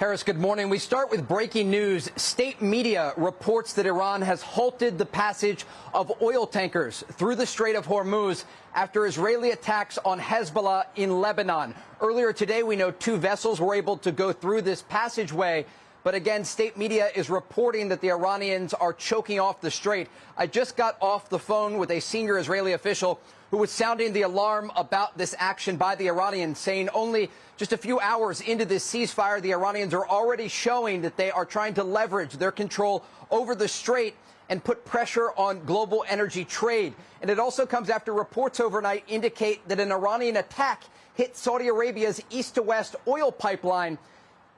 Harris, good morning. We start with breaking news. State media reports that Iran has halted the passage of oil tankers through the Strait of Hormuz after Israeli attacks on Hezbollah in Lebanon. Earlier today, we know 2 vessels were able to go through this passageway. But again, state media is reporting that the Iranians are choking off the strait. I just got off the phone with a senior Israeli official who was sounding the alarm about this action by the Iranians, saying only just a few hours into this ceasefire, the Iranians are already showing that they are trying to leverage their control over the strait and put pressure on global energy trade. And it also comes after reports overnight indicate that an Iranian attack hit Saudi Arabia's east-to-west oil pipeline,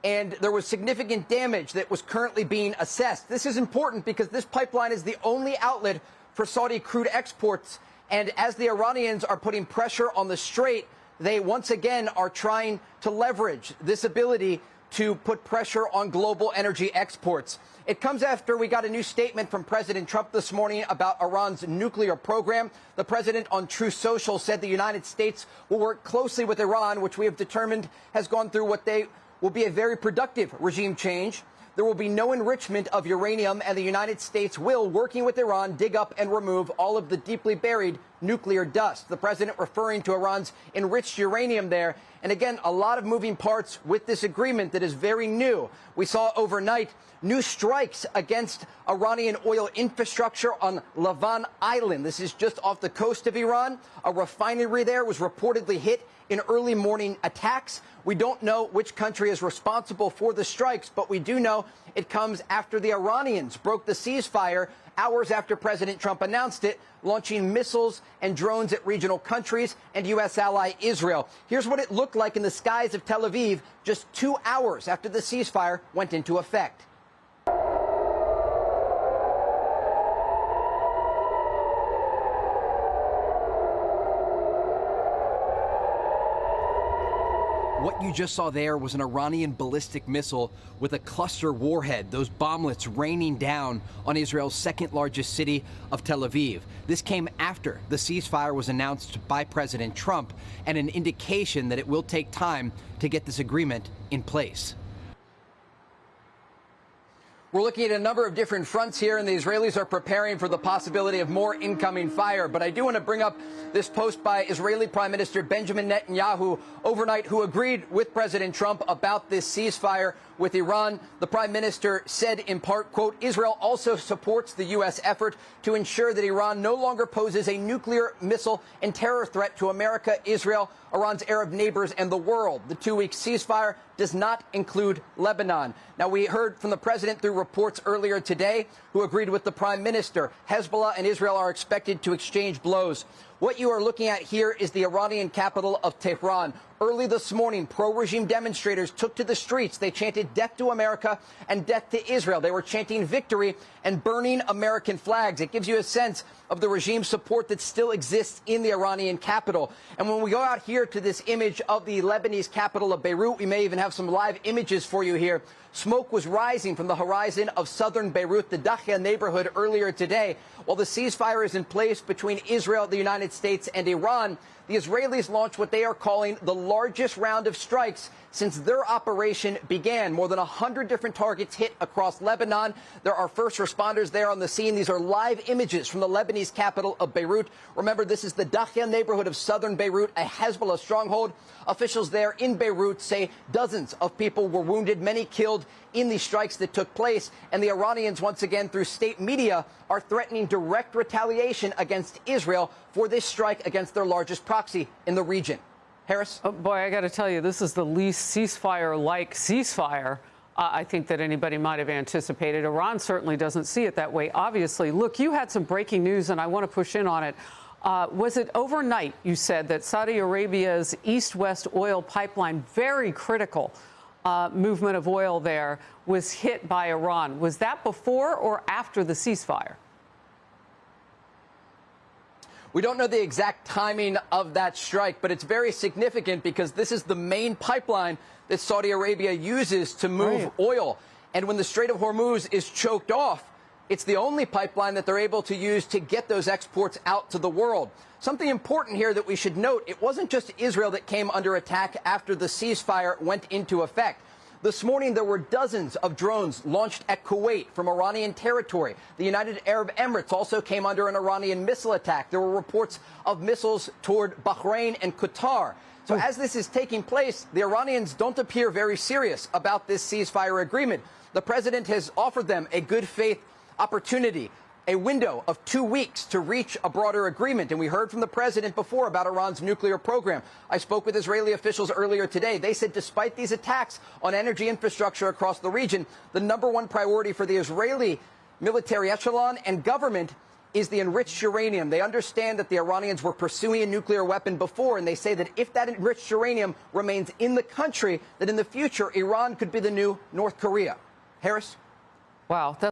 and there was significant damage that was currently being assessed. This is important because this pipeline is the only outlet for Saudi crude exports. And as the Iranians are putting pressure on the strait, they once again are trying to leverage this ability to put pressure on global energy exports. It comes after we got a new statement from President Trump this morning about Iran's nuclear program. The president on Truth Social said the United States will work closely with Iran, which we have determined has gone through what they will be a very productive regime change. There will be no enrichment of uranium, and the United States will, working with Iran, dig up and remove all of the deeply buried nuclear dust. The president referring to Iran's enriched uranium there. And again, a lot of moving parts with this agreement that is very new. We saw overnight new strikes against Iranian oil infrastructure on Lebanon Island. This is just off the coast of Iran. A refinery there was reportedly hit in early morning attacks. We don't know which country is responsible for the strikes, but we do know it comes after the Iranians broke the ceasefire hours after President Trump announced it, launching missiles and drones at regional countries and U.S. ally Israel. Here's what it looked like in the skies of Tel Aviv just 2 hours after the ceasefire went into effect. What you just saw there was an Iranian ballistic missile with a cluster warhead, those bomblets raining down on Israel's second largest city of Tel Aviv. This came after the ceasefire was announced by President Trump, and an indication that it will take time to get this agreement in place. We're looking at a number of different fronts here, and the Israelis are preparing for the possibility of more incoming fire. But I do want to bring up this post by Israeli Prime Minister Benjamin Netanyahu overnight, who agreed with President Trump about this ceasefire with Iran. The Prime Minister said in part, quote, Israel also supports the U.S. effort to ensure that Iran no longer poses a nuclear, missile, and terror threat to America, Israel, Iran's Arab neighbors, and the world. The 2-week ceasefire does not include Lebanon. Now, we heard from the president through reports earlier today who agreed with the prime minister. Hezbollah and Israel are expected to exchange blows. What you are looking at here is the Iranian capital of Tehran. Early this morning, pro-regime demonstrators took to the streets. They chanted death to America and death to Israel. They were chanting victory and burning American flags. It gives you a sense of the regime support that still exists in the Iranian capital. And when we go out here to this image of the Lebanese capital of Beirut, we may even have some live images for you here. Smoke was rising from the horizon of southern Beirut, the Dakhia neighborhood, earlier today. While the ceasefire is in place between Israel, the United States, and Iran, the Israelis launched what they are calling the largest round of strikes since their operation began. More than 100 different targets hit across Lebanon. There are first responders there on the scene. These are live images from the Lebanese capital of Beirut. Remember, this is the Dakhia neighborhood of southern Beirut, a Hezbollah stronghold. Officials there in Beirut say dozens of people were wounded, many killed in these strikes that took place. And the Iranians, once again, through state media, are threatening direct retaliation against Israel for this strike against their largest proxy in the region. Harris? Oh, boy, I got to tell you, this is the least ceasefire-like ceasefire I think that anybody might have anticipated. Iran certainly doesn't see it that way, obviously. Look, you had some breaking news, and I want to push in on it. Was it overnight, you said, that Saudi Arabia's east-west oil pipeline, very critical movement of oil there, was hit by Iran? Was that before or after the ceasefire? We don't know the exact timing of that strike, but it's very significant because this is the main pipeline that Saudi Arabia uses to move oil. And when the Strait of Hormuz is choked off, it's the only pipeline that they're able to use to get those exports out to the world. Something important here that we should note, it wasn't just Israel that came under attack after the ceasefire went into effect. This morning, there were dozens of drones launched at Kuwait from Iranian territory. The United Arab Emirates also came under an Iranian missile attack. There were reports of missiles toward Bahrain and Qatar. So as this is taking place, the Iranians don't appear very serious about this ceasefire agreement. The president has offered them a good faith opportunity, a window of 2 weeks to reach a broader agreement. And we heard from the president before about Iran's nuclear program. I spoke with Israeli officials earlier today. They said despite these attacks on energy infrastructure across the region, the #1 priority for the Israeli military echelon and government is the enriched uranium. They understand that the Iranians were pursuing a nuclear weapon before, and they say that if that enriched uranium remains in the country, that in the future, Iran could be the new North Korea. Harris? Wow.